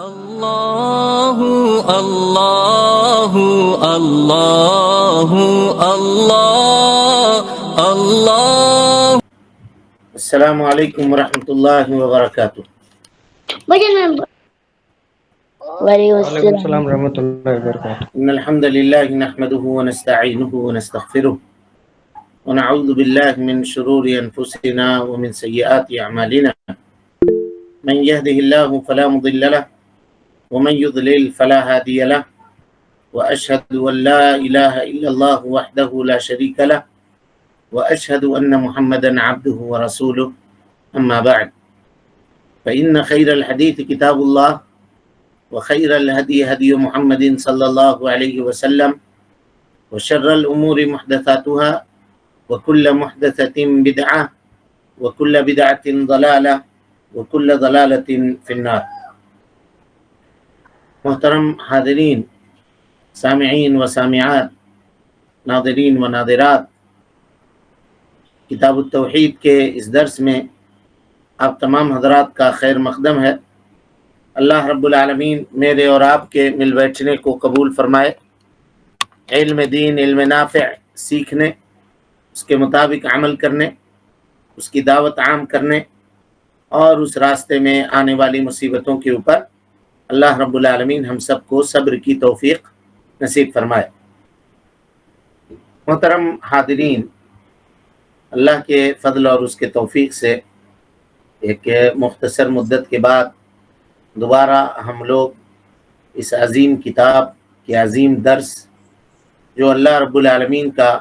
اللہ اللہ اللہ اللہ اللہ. السلام علیکم ورحمۃ اللہ وبرکاتہ. وعلیکم السلام ورحمۃ اللہ وبرکاتہ. ان الحمد للہ نحمده ونستعینه ونستغفره ونعوذ باللہ من شرور انفسنا ومن سیئات اعمالنا من يهده الله فلا مضل له ومن يضلل فلا هادي له واشهد ان لا اله الا الله وحده لا شريك له واشهد ان محمدا عبده ورسوله. اما بعد فان خير الحديث كتاب الله وخير الهدي هدي محمد صلى الله عليه وسلم وشر الأمور محدثاتها وكل محدثة بدعة وكل بدعة ضلالة وكل ضلالة في النار. محترم حاضرین، سامعین و سامعات، ناظرین و ناظرات، کتاب التوحید کے اس درس میں آپ تمام حضرات کا خیر مقدم ہے. اللہ رب العالمین میرے اور آپ کے مل بیٹھنے کو قبول فرمائے. علم دین، علم نافع سیکھنے، اس کے مطابق عمل کرنے، اس کی دعوت عام کرنے اور اس راستے میں آنے والی مصیبتوں کے اوپر اللہ رب العالمین ہم سب کو صبر کی توفیق نصیب فرمائے. محترم حاضرین، اللہ کے فضل اور اس کے توفیق سے ایک مختصر مدت کے بعد دوبارہ ہم لوگ اس عظیم کتاب کے عظیم درس، جو اللہ رب العالمین کا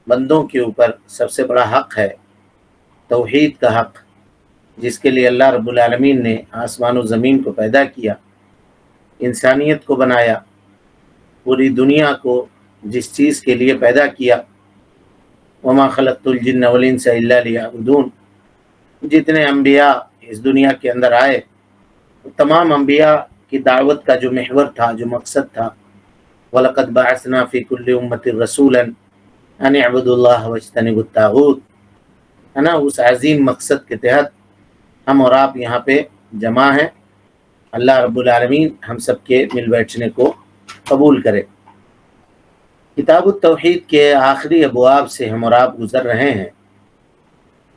بندوں کے اوپر سب سے بڑا حق ہے، توحید کا حق، جس کے لیے اللہ رب العالمین نے آسمان و زمین کو پیدا کیا، انسانیت کو بنایا، پوری دنیا کو جس چیز کے لیے پیدا کیا، وما خلقت الجن والانس الا لیعبدون، جتنے انبیاء اس دنیا کے اندر آئے، تمام انبیاء کی دعوت کا جو محور تھا، جو مقصد تھا، وَلَقَدْ بَعَثْنَا فِي كُلِّ أُمَّةٍ رَسُولًا أَنِ اعْبُدُوا اللَّهَ وَاجْتَنِبُوا الطَّاغُوتَ. اس عظیم مقصد کے تحت ہم اور آپ یہاں پہ جمع ہیں. اللہ رب العالمین ہم سب کے مل بیٹھنے کو قبول کرے. کتاب التوحید کے آخری ابواب سے ہم اور آپ گزر رہے ہیں،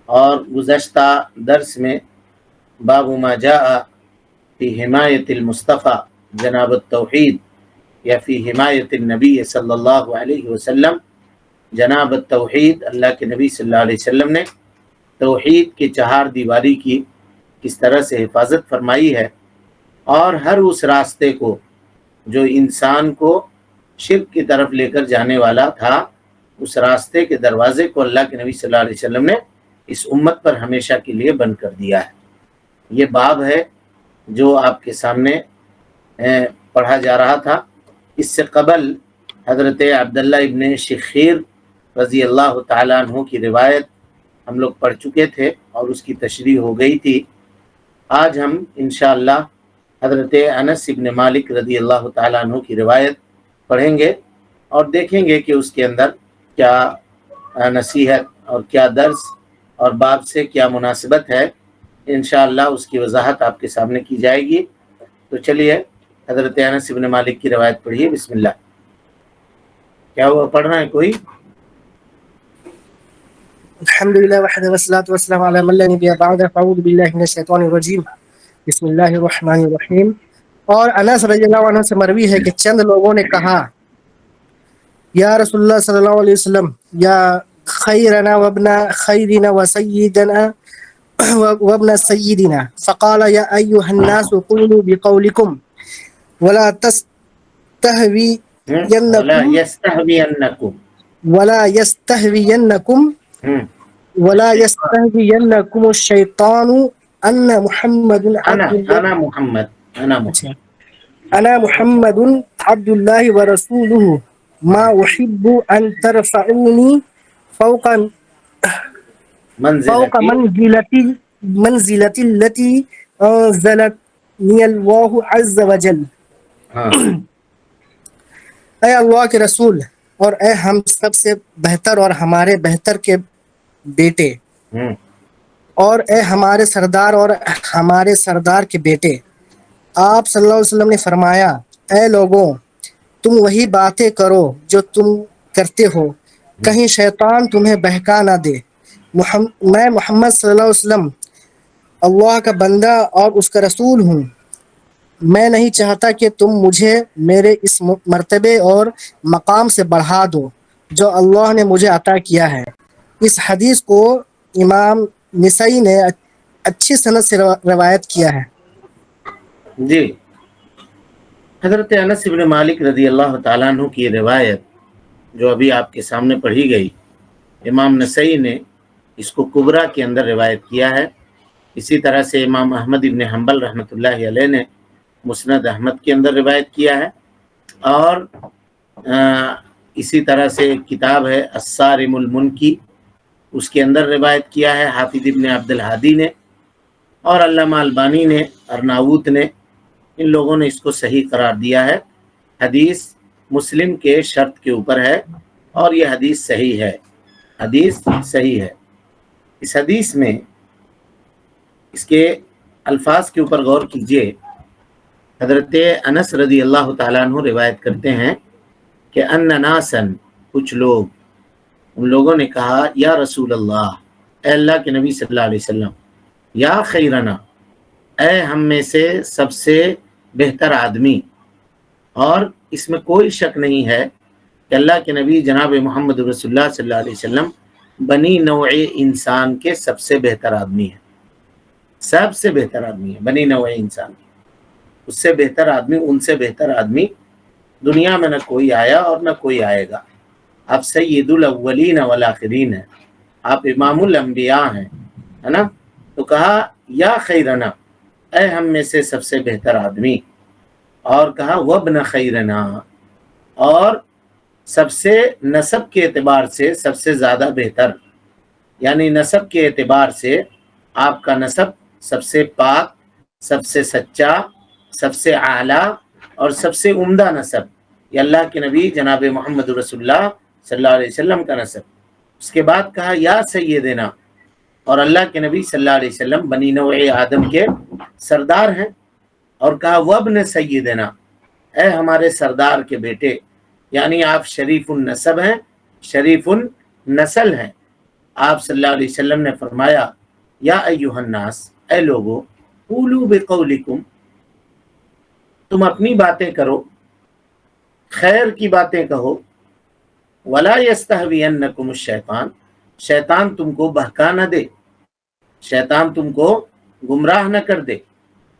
اور گزشتہ درس میں باب ما جاء فی حمایت المصطفیٰ جناب التوحید، یا فی حمایت النبی صلی اللہ علیہ وسلم جناب التوحید، اللہ کے نبی صلی اللہ علیہ وسلم نے توحید کی چہار دیواری کی کس طرح سے حفاظت فرمائی ہے، اور ہر اس راستے کو جو انسان کو شرک کی طرف لے کر جانے والا تھا، اس راستے کے دروازے کو اللہ کے نبی صلی اللہ علیہ وسلم نے اس امت پر ہمیشہ کے لیے بند کر دیا ہے. یہ باب ہے جو آپ کے سامنے پڑھا جا رہا تھا. اس سے قبل حضرت عبداللہ ابن شخیر رضی اللہ تعالیٰ عنہ کی روایت ہم لوگ پڑھ چکے تھے اور اس کی تشریح ہو گئی تھی. آج ہم انشاءاللہ حضرت انس ابن مالک رضی اللہ تعالیٰ عنہ کی روایت پڑھیں گے اور دیکھیں گے کہ اس کے اندر کیا نصیحت اور کیا درس اور باب سے کیا مناسبت ہے. انشاءاللہ اس کی وضاحت آپ کے سامنے کی جائے گی. تو چلیے حضرت انس ابن مالک کی روایت پڑھیے. بسم اللہ. کیا ہوا، پڑھنا ہے کوئی؟ الحمدللہ وحدہ والصلاۃ والسلام علی من لا نبی بعدہ، فاعوذ باللہ من الشیطان الرجیم، بسم اللہ الرحمن الرحیم. اور انس رضی اللہ عنہ سے مروی ہے کہ چند لوگوں نے کہا، یا رسول اللہ صلی اللہ علیہ وسلم، یا خیرنا وابن خیرنا وسیدنا وابن سیدنا، فقال یا ایها الناس قولوا بقولکم ولا ولا يستهوينكم الشيطان ان محمد انا محمد عبد الله ورسوله ما احب ان ترفعوني فوق منزلتي التي انزلتني الله عز وجل. اے اللہ کے رسول اور اے ہم سب سے بہتر اور ہمارے بہتر کے بیٹے، اور اے ہمارے سردار اور ہمارے سردار کے بیٹے، آپ صلی اللہ علیہ وسلم نے فرمایا اے لوگوں تم وہی باتیں کرو جو تم کرتے ہو کہیں شیطان تمہیں بہکا نہ دے میں محمد صلی اللہ علیہ وسلم اللہ کا بندہ اور اس کا رسول ہوں میں نہیں چاہتا کہ تم مجھے میرے اس مرتبے اور مقام سے بڑھا دو جو اللہ نے مجھے عطا کیا ہے۔ اس حدیث کو امام نسائی نے اچھی سند سے روایت کیا ہے۔ جی، حضرت انس بن مالک رضی اللہ تعالیٰ عنہ کی روایت جو ابھی آپ کے سامنے پڑھی گئی، امام نسائی نے اس کو کبرا کے اندر روایت کیا ہے۔ اسی طرح سے امام احمد ابن حنبل رحمۃ اللہ علیہ نے مسند احمد کے اندر روایت کیا ہے، اور اسی طرح سے ایک کتاب ہے الصارم المنکی، اس کے اندر روایت کیا ہے حافظ ابن عبد الہادی نے، اور علامہ البانی نے، ارناؤوت نے، ان لوگوں نے اس کو صحیح قرار دیا ہے۔ حدیث مسلم کے شرط کے اوپر ہے اور یہ حدیث صحیح ہے، حدیث صحیح ہے۔ اس حدیث میں اس کے الفاظ کے اوپر غور کیجئے۔ حضرت انس رضی اللہ تعالیٰ عنہ روایت کرتے ہیں کہ ان ناسن، کچھ لوگ، ان لوگوں نے کہا یا رسول اللہ، اے اللہ کے نبی صلی اللہ علیہ وسلم، یا خیرنا، اے ہم میں سے سب سے بہتر آدمی۔ اور اس میں کوئی شک نہیں ہے کہ اللہ کے نبی جناب محمد رسول اللہ صلی اللہ علیہ وسلم بنی نوع انسان کے سب سے بہتر آدمی ہے، سب سے بہتر آدمی ہے بنی نوع انسان، اس سے بہتر آدمی، ان سے بہتر آدمی دنیا میں نہ کوئی آیا اور نہ کوئی آئے گا۔ آپ سید الاولین والآخرین ہیں، آپ امام الانبیاء ہیں، ہے نا؟ تو کہا یا خیرنا، اے ہم میں سے سب سے بہتر آدمی، اور کہا وابن خیرنا، اور سب سے نسب کے اعتبار سے سب سے زیادہ بہتر، یعنی نسب کے اعتبار سے آپ کا نسب سب سے پاک، سب سے سچا، سب سے اعلیٰ اور سب سے عمدہ نسب، یہ اللہ کے نبی جناب محمد رسول اللہ صلی اللہ علیہ وسلم کا نسب۔ اس کے بعد کہا یا سیدنا، اور اللہ کے نبی صلی اللہ علیہ وسلم بنی نوع آدم کے سردار ہیں، اور کہا وابن سیدنا، اے ہمارے سردار کے بیٹے، یعنی آپ شریف النسب ہیں، شریف النسل ہیں۔ آپ صلی اللہ علیہ وسلم نے فرمایا یا ایھا الناس، اے لوگو، قولوا بقولکم، تم اپنی باتیں کرو، خیر کی باتیں کہو، ولا یستہوینکم الشیطان، شیطان تم کو بہکا نہ دے، شیطان تم کو گمراہ نہ کر دے۔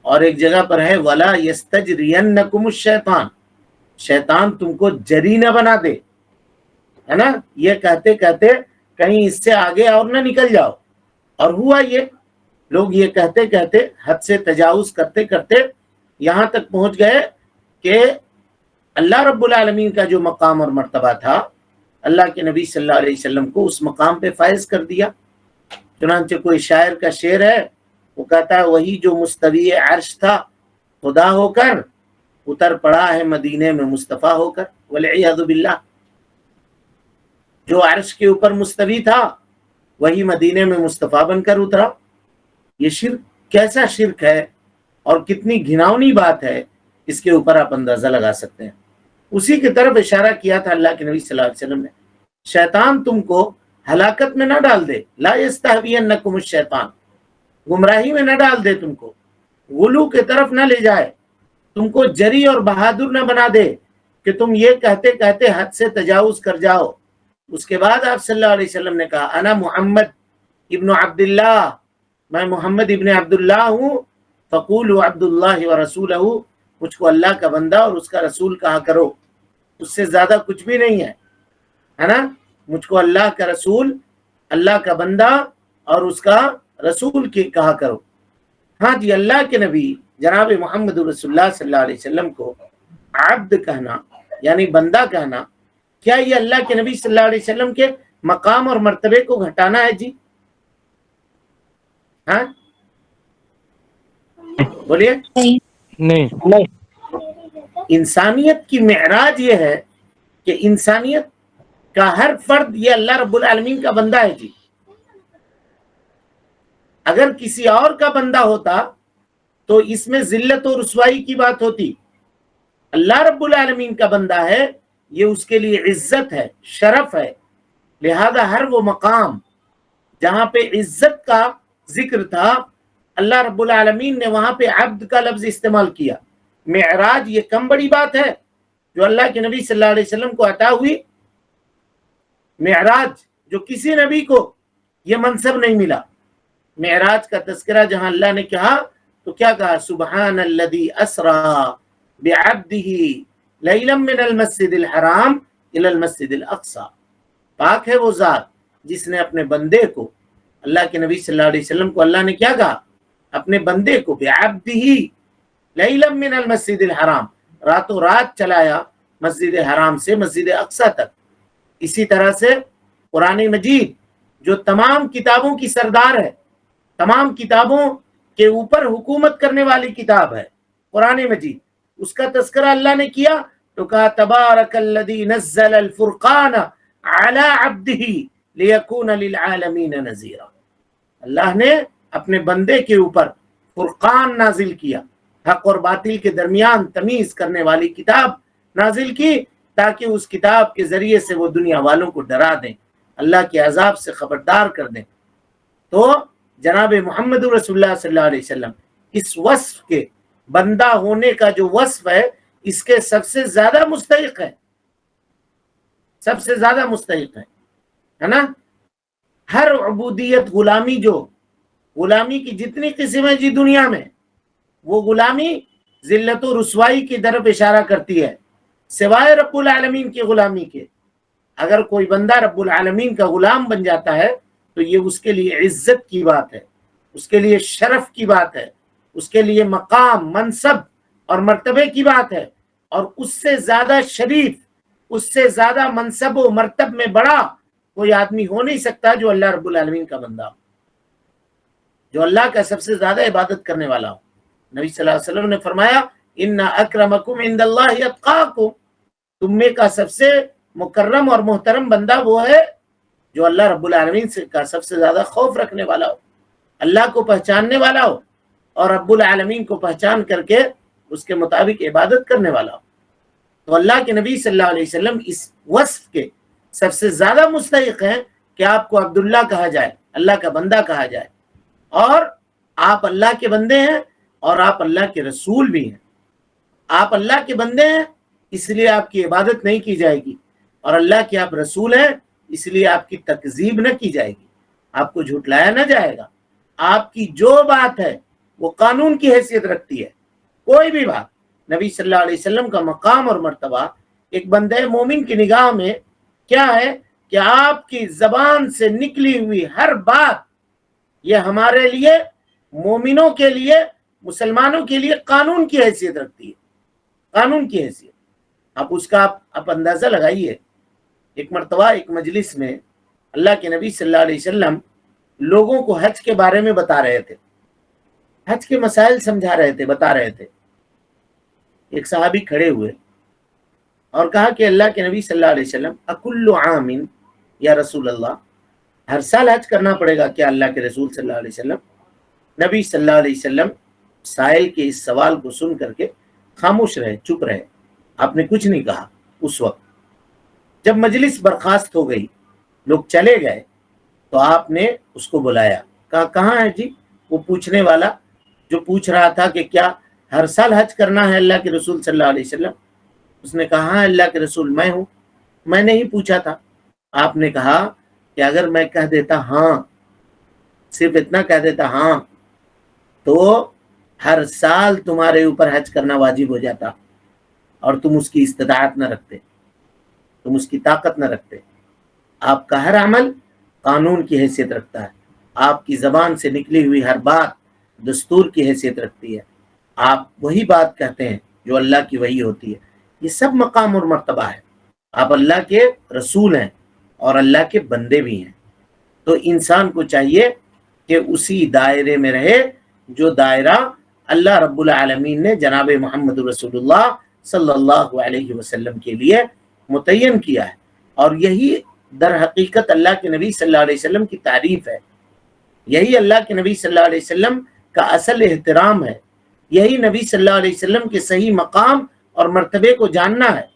اور ایک جگہ پر ہے ولا یستجرینکم الشیطان، شیطان تم کو جری نہ بنا دے، ہے نا؟ یہ کہتے کہتے کہیں اس سے آگے اور نہ نکل جاؤ۔ اور ہوا یہ، لوگ یہ کہتے کہتے حد سے تجاوز کرتے کرتے یہاں تک پہنچ گئے کہ اللہ رب العالمین کا جو مقام اور مرتبہ تھا، اللہ کے نبی صلی اللہ علیہ وسلم کو اس مقام پہ فائز کر دیا۔ چنانچہ کوئی شاعر کا شعر ہے، وہ کہتا ہے وہی جو مستوی عرش تھا خدا ہو کر، اتر پڑا ہے مدینے میں مصطفیٰ ہو کر، والعیاذ باللہ۔ جو عرش کے اوپر مستوی تھا وہی مدینے میں مصطفیٰ بن کر اترا۔ یہ شرک کیسا شرک ہے اور کتنی گھناؤنی بات ہے، اس کے اوپر آپ اندازہ لگا سکتے ہیں۔ اسی کی طرف اشارہ کیا تھا اللہ کے نبی صلی اللہ علیہ وسلم نے، شیطان تم کو ہلاکت میں نہ ڈال دے، لا یستہوینکم الشیطان، گمراہی میں نہ ڈال دے، تم کو غلو کی طرف نہ لے جائے، تم کو جری اور بہادر نہ بنا دے کہ تم یہ کہتے کہتے حد سے تجاوز کر جاؤ۔ اس کے بعد آپ صلی اللہ علیہ وسلم نے کہا انا محمد ابن عبداللہ، میں محمد ابن عبداللہ ہوں، فقولوا عبداللہ ورسولہ، مجھ کو اللہ کا بندہ اور اس کا رسول کہا کرو، اس سے زیادہ کچھ بھی نہیں ہے نا؟ مجھ کو اللہ کا رسول، اللہ کا بندہ اور اس کا رسول کی کہا کرو۔ ہاں جی، اللہ کے نبی جناب محمد رسول اللہ صلی اللہ علیہ وسلم کو عبد کہنا یعنی بندہ کہنا، کیا یہ اللہ کے نبی صلی اللہ علیہ وسلم کے مقام اور مرتبے کو گھٹانا ہے؟ جی ہاں بولیے۔ نہیں، انسانیت کی معراج یہ ہے کہ انسانیت کا ہر فرد یہ اللہ رب العالمین کا بندہ ہے۔ جی اگر کسی اور کا بندہ ہوتا تو اس میں ذلت و رسوائی کی بات ہوتی. اللہ رب العالمین کا بندہ ہے، یہ اس کے لیے عزت ہے، شرف ہے. لہذا ہر وہ مقام جہاں پہ عزت کا ذکر تھا، اللہ رب العالمین نے وہاں پہ عبد کا لفظ استعمال کیا. معراج یہ کم بڑی بات ہے جو اللہ کے نبی صلی اللہ علیہ وسلم کو عطا ہوئی. معراج جو کسی نبی کو یہ منصب نہیں ملا. معراج کا تذکرہ جہاں اللہ نے کہا تو کیا کہا؟ سبحان الذی اسرا بعبدہ لیلا من المسجد الحرام الی المسجد الاقصی. پاک ہے وہ ذات جس نے اپنے بندے کو، اللہ کے نبی صلی اللہ علیہ وسلم کو اللہ نے کیا کہا؟ اپنے بندے کو بعبدہ لیلا من المسجد الحرام، راتوں رات چلایا مسجد حرام سے مسجد اقصی تک. اسی طرح سے قرآن مجید جو تمام کتابوں کی سردار ہے، تمام کتابوں کے اوپر حکومت کرنے والی کتاب ہے قرآن مجید، اس کا تذکرہ اللہ نے کیا تو کہا تبارک الذی نزل الفرقان علی عبدہ لیکون للعالمین نذیرا. اللہ نے اپنے بندے کے اوپر فرقان نازل کیا، حق اور باطل کے درمیان تمیز کرنے والی کتاب نازل کی تاکہ اس کتاب کے ذریعے سے وہ دنیا والوں کو ڈرا دیں، اللہ کے عذاب سے خبردار کر دیں. تو جناب محمد رسول اللہ صلی اللہ علیہ وسلم اس وصف کے بندہ ہونے کا جو وصف ہے اس کے سب سے زیادہ مستحق ہے، سب سے زیادہ مستحق ہے نا. ہر عبودیت غلامی، جو غلامی کی جتنی قسم ہے جی دنیا میں، وہ غلامی ذلت و رسوائی کی طرف اشارہ کرتی ہے سوائے رب العالمین کی غلامی کے. اگر کوئی بندہ رب العالمین کا غلام بن جاتا ہے تو یہ اس کے لیے عزت کی بات ہے، اس کے لیے شرف کی بات ہے، اس کے لیے مقام، منصب اور مرتبے کی بات ہے. اور اس سے زیادہ شریف، اس سے زیادہ منصب و مرتب میں بڑا کوئی آدمی ہو نہیں سکتا جو اللہ رب العالمین کا بندہ ہو، جو اللہ کا سب سے زیادہ عبادت کرنے والا ہو. نبی صلی اللہ علیہ وسلم نے فرمایا ان اکرمکم عند اللہ اتقاکم، تم میں کا سب سے مکرم اور محترم بندہ وہ ہے جو اللہ رب العالمین سے کا سب سے زیادہ خوف رکھنے والا ہو، اللہ کو پہچاننے والا ہو اور رب العالمین کو پہچان کر کے اس کے مطابق عبادت کرنے والا ہو. تو اللہ کے نبی صلی اللہ علیہ وسلم اس وصف کے سب سے زیادہ مستحق ہیں کہ آپ کو عبداللہ کہا جائے، اللہ کا بندہ کہا جائے. اور آپ اللہ کے بندے ہیں اور آپ اللہ کے رسول بھی ہیں. آپ اللہ کے بندے ہیں اس لیے آپ کی عبادت نہیں کی جائے گی، اور اللہ کے آپ رسول ہیں اس لیے آپ کی تکذیب نہ کی جائے گی، آپ کو جھٹلایا نہ جائے گا. آپ کی جو بات ہے وہ قانون کی حیثیت رکھتی ہے. کوئی بھی بات، نبی صلی اللہ علیہ وسلم کا مقام اور مرتبہ ایک بندہ مومن کی نگاہ میں کیا ہے کہ آپ کی زبان سے نکلی ہوئی ہر بات یہ ہمارے لیے، مومنوں کے لیے، مسلمانوں کے لیے قانون کی حیثیت رکھتی ہے، قانون کی حیثیت. آپ اس کا آپ اندازہ لگائیے. ایک مرتبہ ایک مجلس میں اللہ کے نبی صلی اللہ علیہ وسلم لوگوں کو حج کے بارے میں بتا رہے تھے، حج کے مسائل سمجھا رہے تھے، بتا رہے تھے. ایک صحابی کھڑے ہوئے اور کہا کہ اللہ کے نبی صلی اللہ علیہ وسلم اکل عام یا رسول اللہ، ہر سال حج کرنا پڑے گا کیا اللہ کے رسول صلی اللہ علیہ وسلم؟ نبی صلی اللہ علیہ وسلم سائل کے اس سوال کو سن کر کے خاموش رہے، چپ رہے. آپ نے کچھ نہیں کہا. اس وقت جب مجلس برخاست ہو گئی، لوگ چلے گئے، تو آپ نے اس کو بلایا، کہا کہاں ہے جی وہ پوچھنے والا جو پوچھ رہا تھا کہ کیا ہر سال حج کرنا ہے اللہ کے رسول صلی اللہ علیہ وسلم؟ اس نے کہا ہاں اللہ کے رسول میں ہوں، میں نے ہی پوچھا تھا. آپ نے کہا کہ اگر میں کہہ دیتا ہاں، صرف اتنا کہہ دیتا ہاں، تو ہر سال تمہارے اوپر حج کرنا واجب ہو جاتا اور تم اس کی استطاعت نہ رکھتے، تم اس کی طاقت نہ رکھتے. آپ کا ہر عمل قانون کی حیثیت رکھتا ہے، آپ کی زبان سے نکلی ہوئی ہر بات دستور کی حیثیت رکھتی ہے، آپ وہی بات کہتے ہیں جو اللہ کی وحی ہوتی ہے. یہ سب مقام اور مرتبہ ہے. آپ اللہ کے رسول ہیں اور اللہ کے بندے بھی ہیں. تو انسان کو چاہیے کہ اسی دائرے میں رہے جو دائرہ اللہ رب العالمین نے جناب محمد رسول اللہ صلی اللہ علیہ وسلم کے لیے متعین کیا ہے. اور یہی در حقیقت اللہ کے نبی صلی اللہ علیہ وسلم کی تعریف ہے، یہی اللہ کے نبی صلی اللہ علیہ وسلم کا اصل احترام ہے یہی نبی صلی اللہ علیہ وسلم کے صحیح مقام اور مرتبے کو جاننا ہے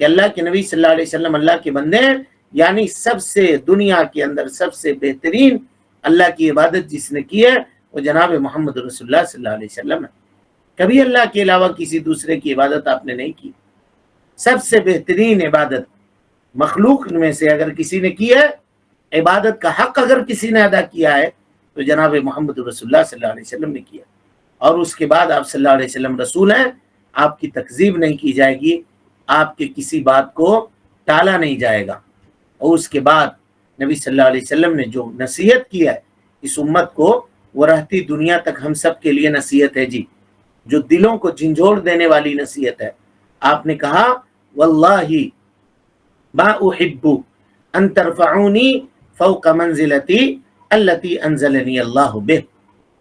کہ اللہ کے نبی صلی اللہ علیہ وسلم اللہ کے بندے ہیں، یعنی سب سے دنیا کے اندر سب سے بہترین اللہ کی عبادت جس نے کی ہے وہ جناب محمد رسول اللہ صلی اللہ علیہ وسلم ہے۔ کبھی اللہ کے علاوہ کسی دوسرے کی عبادت آپ نے نہیں کی۔ سب سے بہترین عبادت مخلوق میں سے اگر کسی نے کی ہے، عبادت کا حق اگر کسی نے ادا کیا ہے تو جناب محمد رسول اللہ صلی اللہ علیہ وسلم نے کیا، اور اس کے بعد آپ صلی اللہ علیہ وسلم رسول ہیں، آپ کی تکذیب نہیں کی جائے گی، آپ کے کسی بات کو ٹالا نہیں جائے گا۔ اور اس کے بعد نبی صلی اللہ علیہ وسلم نے جو نصیحت کی ہے اس امت کو، وہ رہتی دنیا تک ہم سب کے لیے نصیحت ہے جی، جو دلوں کو جھنجھوڑ دینے والی نصیحت ہے۔ آپ نے کہا واللہ ما احب ان ترفعونی فوق منزلتی التي انزلنی اللہ بہ۔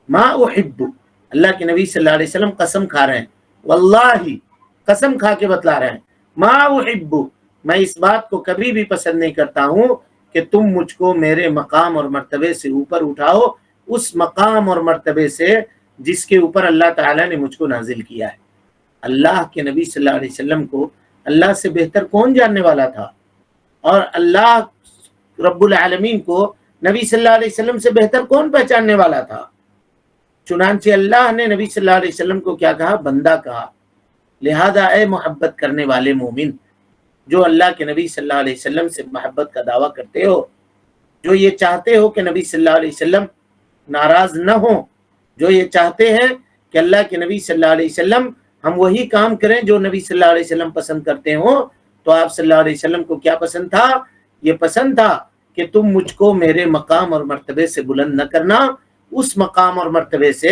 ما احب، اللہ کے نبی صلی اللہ علیہ وسلم قسم کھا رہے ہیں، واللہ قسم کھا کے بتلا رہے ہیں، ما احب، میں اس بات کو کبھی بھی پسند نہیں کرتا ہوں کہ تم مجھ کو میرے مقام اور مرتبے سے اوپر اٹھاؤ، اس مقام اور مرتبے سے جس کے اوپر اللہ تعالیٰ نے مجھ کو نازل کیا ہے۔ اللہ کے نبی صلی اللہ علیہ وسلم کو اللہ سے بہتر کون جاننے والا تھا، اور اللہ رب العالمین کو نبی صلی اللہ علیہ وسلم سے بہتر کون پہچاننے والا تھا؟ چنانچہ اللہ نے نبی صلی اللہ علیہ وسلم کو کیا کہا؟ بندہ کہا۔ لہذا اے محبت کرنے والے مومن، جو اللہ کے نبی صلی اللہ علیہ وسلم سے محبت کا دعویٰ کرتے ہو، جو یہ چاہتے ہو کہ نبی صلی اللہ علیہ وسلم ناراض نہ ہوں، جو یہ چاہتے ہیں کہ اللہ کے نبی صلی اللہ علیہ وسلم ہم وہی کام کریں جو نبی صلی اللہ علیہ وسلم پسند کرتے ہوں، تو آپ صلی اللہ علیہ وسلم کو کیا پسند تھا؟ یہ پسند تھا کہ تم مجھ کو میرے مقام اور مرتبے سے بلند نہ کرنا، اس مقام اور مرتبے سے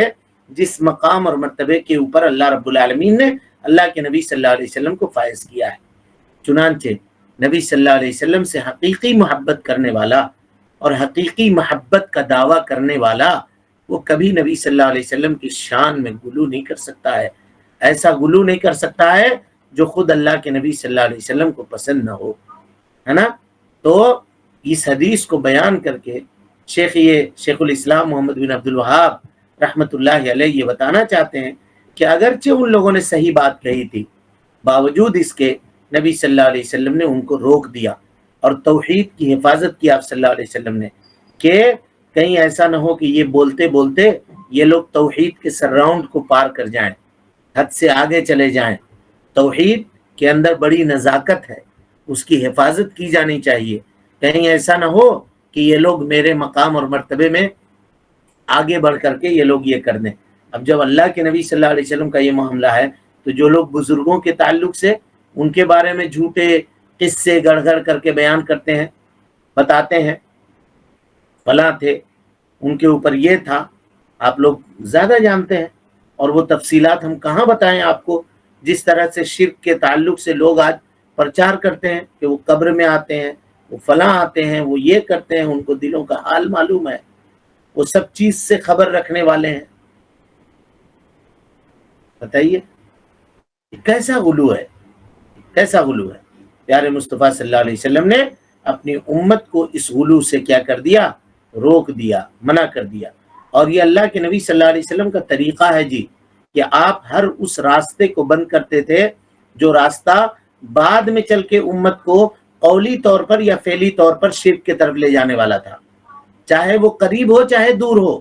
جس مقام اور مرتبے کے اوپر اللہ رب العالمین نے اللہ کے نبی صلی اللہ علیہ وسلم کو فائز کیا ہے۔ چنانچہ نبی صلی اللہ علیہ وسلم سے حقیقی محبت کرنے والا اور حقیقی محبت کا دعویٰ کرنے والا، وہ کبھی نبی صلی اللہ علیہ وسلم کی شان میں غلو نہیں کر سکتا ہے، ایسا غلو نہیں کر سکتا ہے جو خود اللہ کے نبی صلی اللہ علیہ وسلم کو پسند نہ ہو، ہے نا؟ تو اس حدیث کو بیان کر کے شیخ الاسلام محمد بن عبد الوہاب رحمۃ اللہ علیہ یہ بتانا چاہتے ہیں کہ اگرچہ ان لوگوں نے صحیح بات کہی تھی، باوجود اس کے نبی صلی اللہ علیہ وسلم نے ان کو روک دیا اور توحید کی حفاظت کی آپ صلی اللہ علیہ وسلم نے، کہ کہیں ایسا نہ ہو کہ یہ بولتے بولتے یہ لوگ توحید کے سراؤنڈ کو پار کر جائیں، حد سے آگے چلے جائیں۔ توحید کے اندر بڑی نزاکت ہے، اس کی حفاظت کی جانی چاہیے، کہیں ایسا نہ ہو کہ یہ لوگ میرے مقام اور مرتبے میں آگے بڑھ کر کے یہ لوگ یہ کر دیں۔ اب جب اللہ کے نبی صلی اللہ علیہ وسلم کا یہ معاملہ ہے تو جو لوگ بزرگوں کے تعلق سے ان کے بارے میں جھوٹے قصے گڑھ گڑھ کر کے بیان کرتے ہیں، بتاتے ہیں فلاں تھے، ان کے اوپر یہ تھا، آپ لوگ زیادہ جانتے ہیں، اور وہ تفصیلات ہم کہاں بتائیں آپ کو۔ جس طرح سے شرک کے تعلق سے لوگ آج پرچار کرتے ہیں کہ وہ قبر میں آتے ہیں، وہ فلاں آتے ہیں، وہ یہ کرتے ہیں، ان کو دلوں کا حال معلوم ہے، وہ سب چیز سے خبر رکھنے والے ہیں۔ بتائیے کیسا غلو ہے، کیسا غلو ہے۔ پیارے مصطفیٰ صلی اللہ علیہ وسلم نے اپنی امت کو اس غلو سے کیا کر دیا؟ روک دیا، منع کر دیا۔ اور یہ اللہ کے نبی صلی اللہ علیہ وسلم کا طریقہ ہے جی، کہ آپ ہر اس راستے کو بند کرتے تھے جو راستہ بعد میں چل کے امت کو قولی طور پر یا فعلی طور پر شرک کی طرف لے جانے والا تھا، چاہے وہ قریب ہو چاہے دور ہو۔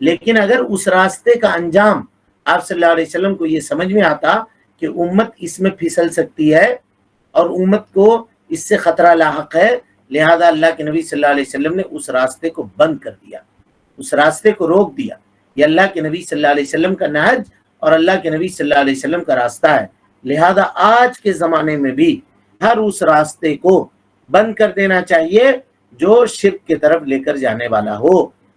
لیکن اگر اس راستے کا انجام آپ صلی اللہ علیہ وسلم کو یہ سمجھ میں آتا کہ امت اس میں پھسل سکتی ہے اور امت کو اس سے خطرہ لاحق ہے، لہذا اللہ کے نبی صلی اللہ علیہ وسلم نے اس راستے کو بند کر دیا، اس راستے کو روک دیا۔ یہ اللہ کے نبی صلی اللہ علیہ وسلم کا نہج اور اللہ کے نبی صلی اللہ علیہ وسلم کا راستہ ہے، لہذا آج کے زمانے میں بھی ہر اس راستے کو بند کر دینا چاہیے جو شرک کی طرف لے کر جانے والا ہو،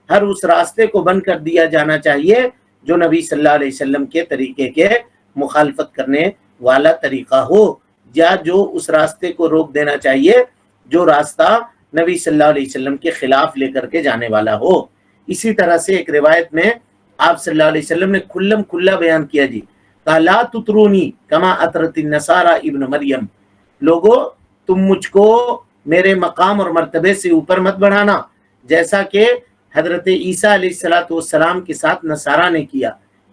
ہر اس راستے کو بند کر دیا جانا چاہیے جو نبی صلی اللہ علیہ وسلم کے طریقے کے مخالفت کرنے والا طریقہ ہو، یا جو اس راستے کو روک دینا چاہیے جو راستہ نبی صلی اللہ علیہ وسلم کے خلاف لے کر کے جانے والا ہو۔ اسی طرح سے ایک روایت میں آپ صلی اللہ علیہ وسلم نے کھلم کھلا بیان کیا جی، کہا لا تطرونی کما اطرت النصارى ابن مریم، لوگو تم مجھ کو میرے مقام اور مرتبے سے اوپر مت بڑھانا جیسا کہ حضرت عیسیٰ علیہ السلام کے ساتھ نصارہ نے کیا۔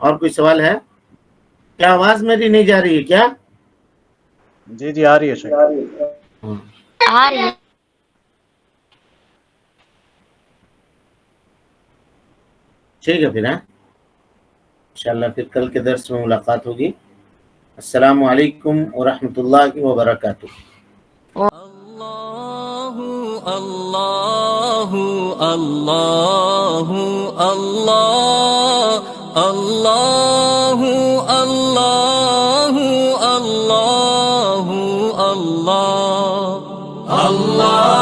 اور کوئی سوال ہے؟ کیا آواز میری نہیں جا رہی ہے کیا؟ جی جی آ رہی ہے شیخ. ہاں. ٹھیک ہے پھر انشاءاللہ پھر کل کے درس میں ملاقات ہوگی. السلام علیکم ورحمۃ اللہ وبرکاتہ. الله الله الله الله الله الله الله الله الله